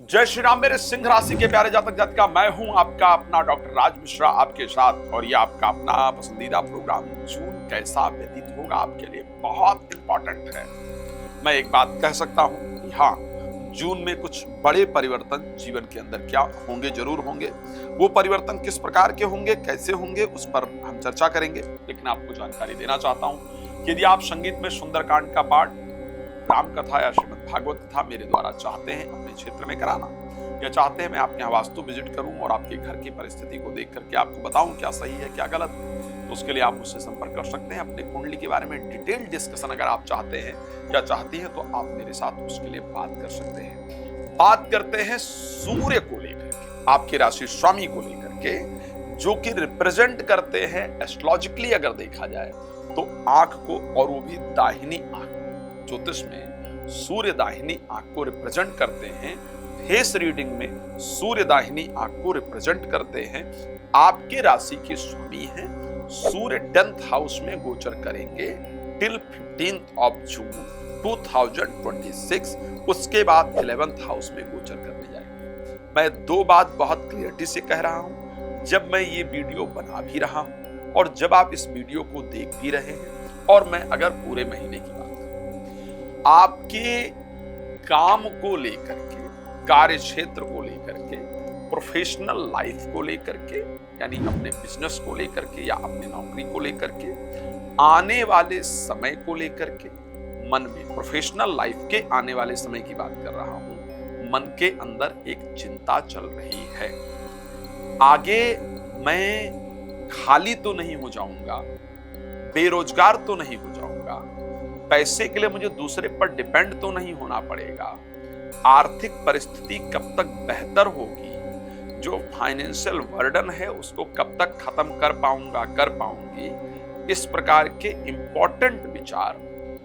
जय श्री राम मेरे सिंह राशि के प्यारे जातक जातिका, मैं हूं आपका अपना डॉक्टर राज मिश्रा आपके साथ। और ये आपका अपना पसंदीदा प्रोग्राम जून कैसा व्यतीत होगा आपके लिए बहुत इंपॉर्टेंट है। मैं एक बात कह सकता हूं कि हाँ, जून में कुछ बड़े परिवर्तन जीवन के अंदर क्या होंगे, जरूर होंगे। वो परिवर्तन किस प्रकार के होंगे, कैसे होंगे, उस पर हम चर्चा करेंगे। लेकिन आपको जानकारी देना चाहता हूं कि यदि आप संगीत में सुंदरकांड का पाठ, राम कथा या श्रीमद् भागवत कथा मेरे द्वारा चाहते हैं अपने क्षेत्र में कराना, या चाहते हैं मैं आपके यहाँ वास्तु विजिट करूं और आपके घर की परिस्थिति को देख करके आपको बताऊं क्या सही है क्या गलत, तो उसके लिए आप मुझसे संपर्क कर सकते हैं। अपने कुंडली के बारे में डिटेल डिस्कशन अगर आप चाहते हैं या चाहती हैं तो आप मेरे साथ उसके लिए बात कर सकते हैं। बात करते हैं सूर्य को लेकर के, आपकी राशि स्वामी को लेकर के, जो कि रिप्रेजेंट करते हैं एस्ट्रोलॉजिकली अगर देखा जाए तो आंख को, और वो भी दाहिनी आंख। ज्योतिष में सूर्य दाहिनी आंख को रिप्रेजेंट करते हैं। फेस रीडिंग में सूर्य दाहिनी आंख को रिप्रेजेंट करते हैं। आपके राशि के स्वामी हैं। सूर्य 10th हाउस में गोचर करेंगे टिल 15th ऑफ जून 2026। उसके बाद 11th हाउस में गोचर करने जाएंगे। मैं दो बात बहुत क्लियरिटी से कह रहा हूं, जब मैं ये वीडियो बना भी रहा हूं और जब आप इस वीडियो को देख भी रहे हैं, और मैं अगर पूरे महीने की बात, आपके काम को लेकर के, कार्य क्षेत्र को लेकर के, प्रोफेशनल लाइफ को लेकर के, यानी अपने बिजनेस को लेकर के या अपनी नौकरी को लेकर के, आने वाले समय को लेकर के, मन में प्रोफेशनल लाइफ के आने वाले समय की बात कर रहा हूं, मन के अंदर एक चिंता चल रही है। आगे मैं खाली तो नहीं हो जाऊंगा, बेरोजगार तो नहीं हो जाऊंगा, पैसे के लिए मुझे दूसरे पर डिपेंड तो नहीं होना पड़ेगा, आर्थिक परिस्थिति कब तक बेहतर होगी, जो फाइनेंशियल बर्डन है उसको कब तक खत्म कर पाऊंगी, इस प्रकार के इंपॉर्टेंट विचार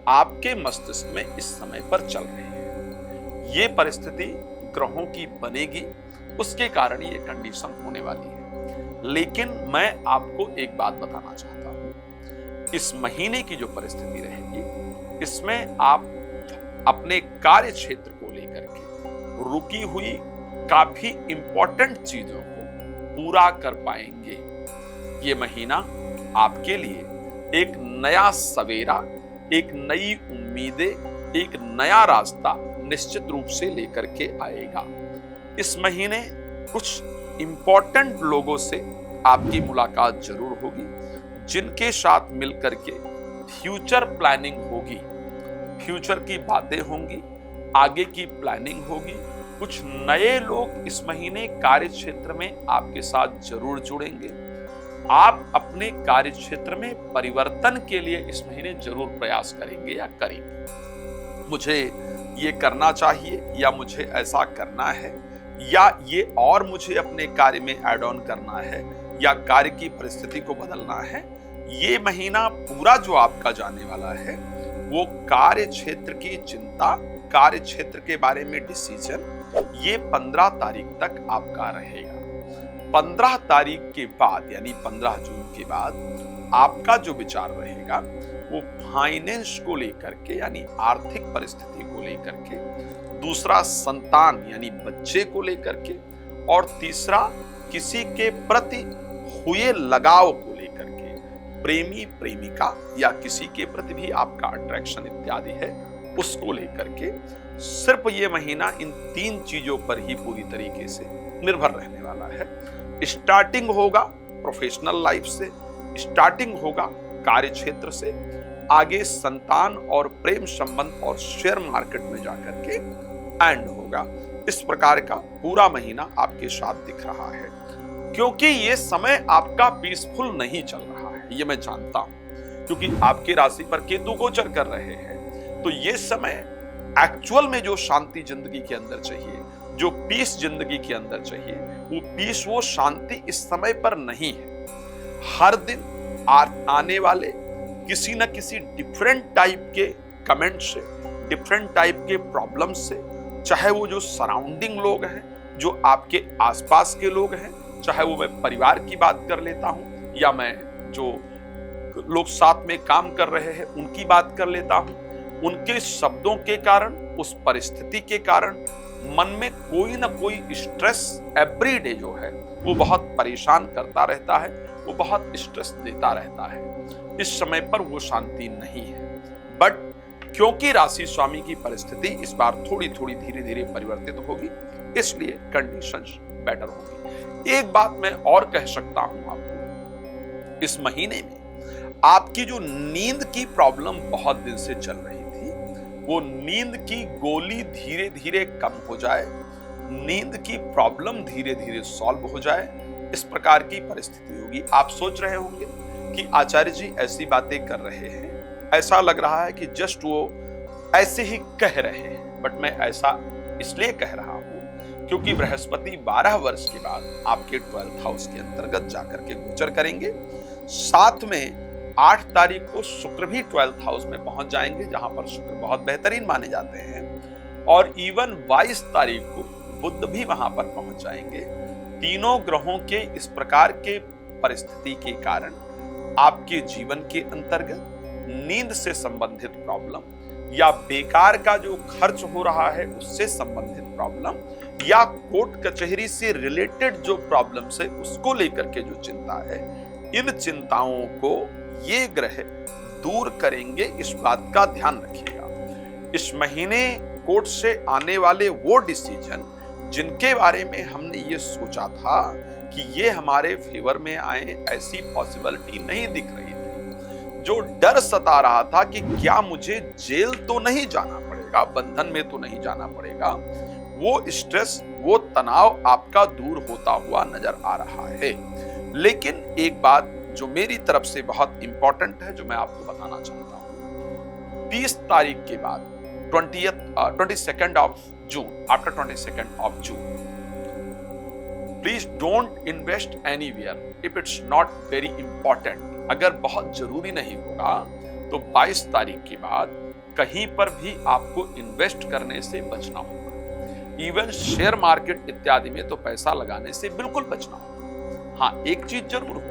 आपके मस्तिष्क में इस समय पर चल रहे हैं। ये परिस्थिति ग्रहों की बनेगी, उसके कारण ये कंडीशन होने वाली है। लेकिन मैं आपको एक बात बताना चाहता हूं, इस महीने की जो परिस्थिति रहेगी, इसमें आप अपने कार्य क्षेत्र को लेकर के रुकी हुई काफी इंपॉर्टेंट चीजों को पूरा कर पाएंगे। ये महीना आपके लिए एक नया सवेरा, एक नई उम्मीदें, एक नया रास्ता निश्चित रूप से लेकर के आएगा। इस महीने कुछ इंपॉर्टेंट लोगों से आपकी मुलाकात जरूर होगी, जिनके साथ मिलकर के फ्यूचर प्लानिंग होगी, फ्यूचर की बातें होंगी, आगे की प्लानिंग होगी। कुछ नए लोग इस महीने कार्य क्षेत्र में आपके साथ जरूर जुड़ेंगे। आप अपने कार्य क्षेत्र में परिवर्तन के लिए इस महीने जरूर प्रयास करेंगे या करेंगे। मुझे ये करना चाहिए, या मुझे ऐसा करना है, या ये और मुझे अपने कार्य में ऐड ऑन करना है, या कार्य की परिस्थिति को बदलना है। ये महीना पूरा जो आपका जाने वाला है वो कार्य क्षेत्र की चिंता, कार्य क्षेत्र के बारे में डिसीजन, ये 15 तारीख तक आपका रहेगा। 15 तारीख के बाद, यानी 15 जून के बाद आपका जो विचार रहेगा वो फाइनेंस को लेकर के, यानी आर्थिक परिस्थिति को लेकर के, दूसरा संतान यानी बच्चे को लेकर के, और तीसरा किसी के प्रति हुए लगाव को लेकर के, प्रेमी प्रेमिका या किसी के प्रति भी आपका अट्रैक्शन इत्यादि है, उसको लेकर के। सिर्फ ये महीना इन 3 चीजों पर ही पूरी तरीके से निर्भर रहने वाला है। स्टार्टिंग होगा प्रोफेशनल लाइफ से, स्टार्टिंग होगा कार्य क्षेत्र से, आगे संतान और प्रेम संबंध और शेयर मार्केट में जाकर के एंड होगा। इस प्रकार का पूरा महीना आपके साथ दिख रहा है। क्योंकि ये समय आपका पीसफुल नहीं चल रहा है, ये मैं जानता हूं, क्योंकि आपकी राशि पर केतु गोचर कर रहे हैं। तो ये समय एक्चुअल में जो शांति जिंदगी के अंदर चाहिए, जो पीस जिंदगी के अंदर चाहिए, वो पीस, वो शांति इस समय पर नहीं है। हर दिन आने वाले किसी न किसी डिफरेंट टाइप के कमेंट से, डिफरेंट टाइप के प्रॉब्लम से, चाहे वो जो सराउंडिंग लोग हैं, जो आपके आसपास के लोग हैं, चाहे वो मैं परिवार की बात कर लेता हूं, या मैं जो लोग साथ में काम कर रहे हैं उनकी बात कर लेता हूं, उनके शब्दों के कारण, उस परिस्थिति के कारण मन में कोई ना कोई स्ट्रेस एवरी डे जो है वो बहुत परेशान करता रहता है, वो बहुत स्ट्रेस देता रहता है। इस समय पर वो शांति नहीं है। बट क्योंकि राशि स्वामी की परिस्थिति इस बार थोड़ी थोड़ी धीरे धीरे परिवर्तित होगी, इसलिए कंडीशंस बेटर होगी। एक बात मैं और कह सकता हूं आपको, इस महीने में आपकी जो नींद की प्रॉब्लम बहुत दिन से चल रही थी, वो नींद की गोली धीरे धीरे कम हो जाए, नींद की प्रॉब्लम धीरे धीरे सॉल्व हो जाए, इस प्रकार की परिस्थिति होगी। आप सोच रहे होंगे कि आचार्य जी ऐसी बातें कर रहे हैं, ऐसा लग रहा है कि जस्ट वो ऐसे ही कह रहे हैं। बट मैं ऐसा इसलिए कह रहा हूं क्योंकि बृहस्पति 12 वर्ष के बाद आपके 12th हाउस के अंतर्गत जाकर के गोचर करेंगे। साथ में 8 तारीख को शुक्र भी 12th हाउस में पहुंच जाएंगे, जहां पर शुक्र बहुत बेहतरीन माने जाते हैं। और इवन 22 तारीख को बुध भी वहां पर पहुंच जाएंगे। तीनों ग्रहों के इस प्रकार के परिस्थिति के कारण आपके जीवन के अंतर्गत नींद से संबंधित प्रॉब्लम या बेकार का जो खर्च हो रहा है उससे संबंधित प्रॉब्लम या कोर्ट कचहरी से रिलेटेड जो प्रॉब्लम्स है उसको लेकर के जो चिंता है, इन चिंताओं को ये ग्रह दूर करेंगे। इस बात का ध्यान रखिएगा। इस महीने कोर्ट से आने वाले वो डिसीजन जिनके बारे में हमने ये सोचा था कि ये हमारे फेवर में आए, ऐसी पॉसिबिलिटी नहीं दिख रही थी। जो डर सता रहा था कि क्या मुझे जेल तो नहीं जाना पड़ेगा, बंधन में तो नहीं जाना पड़ेगा, वो स्ट्रेस, वो तनाव आपका दूर होता हुआ नजर आ रहा है। लेकिन एक बात जो मेरी तरफ से बहुत इंपॉर्टेंट है, जो मैं आपको बताना चाहता हूं, 30 तारीख के बाद 22nd of June, after 22nd of June, please don't invest anywhere if it's not very important. अगर बहुत जरूरी नहीं होगा तो 22 तारीख के बाद कहीं पर भी आपको इन्वेस्ट करने से बचना होगा। इवन शेयर मार्केट इत्यादि में तो पैसा लगाने से बिल्कुल बचना होगा। हाँ, एक चीज जरूर हो,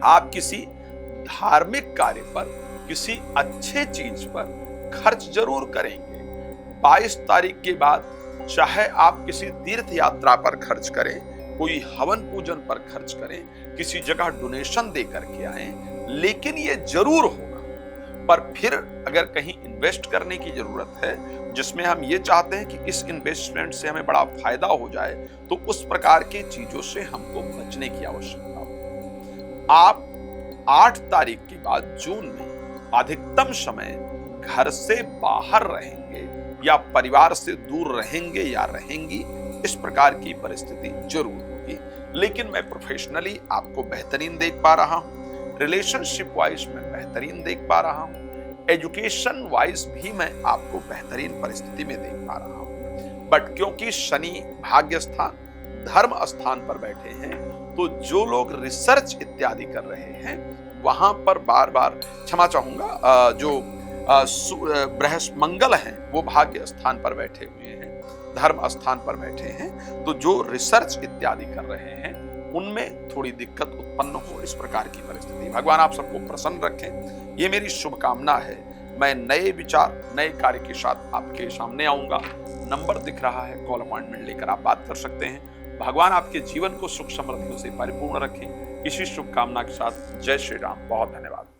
आप किसी धार्मिक कार्य पर, किसी अच्छे चीज पर खर्च जरूर करेंगे। 22 तारीख के बाद चाहे आप किसी तीर्थ यात्रा पर खर्च करें, कोई हवन पूजन पर खर्च करें, किसी जगह डोनेशन दे करके आए, लेकिन ये जरूर होगा। पर फिर अगर कहीं इन्वेस्ट करने की जरूरत है जिसमें हम ये चाहते हैं कि इस इन्वेस्टमेंट से हमें बड़ा फायदा हो जाए, तो उस प्रकार की चीजों से हमको बचने की आवश्यकता हो। आप 8 तारीख के बाद जून में अधिकतम समय घर से बाहर रहेंगे या परिवार से दूर रहेंगे या रहेंगी, इस प्रकार की परिस्थिति जरूर होगी। लेकिन मैं प्रोफेशनली आपको बेहतरीन देख पा रहा हूं, रिलेशनशिप वाइज मैं बेहतरीन देख पा रहा हूं, एजुकेशन वाइज भी मैं आपको बेहतरीन परिस्थिति में देख पा रहा हूं। बट क्योंकि शनि भाग्य स्थान, धर्म स्थान पर बैठे हैं, तो जो लोग रिसर्च इत्यादि कर रहे हैं वहां पर बार बार, क्षमा चाहूंगा, जो मंगल हैं वो भाग्य स्थान पर बैठे हुए हैं, धर्म स्थान पर बैठे हैं, तो जो रिसर्च इत्यादि कर रहे हैं उनमें थोड़ी दिक्कत उत्पन्न हो, इस प्रकार की परिस्थिति। भगवान आप सबको प्रसन्न रखें, ये मेरी शुभकामना है। मैं नए विचार, नए कार्य के साथ आपके सामने आऊंगा। नंबर दिख रहा है, कॉल अपॉइंटमेंट लेकर आप बात कर सकते हैं। भगवान आपके जीवन को सुख समृद्धियों से परिपूर्ण रखें। इसी शुभकामना के साथ जय श्री राम। बहुत धन्यवाद।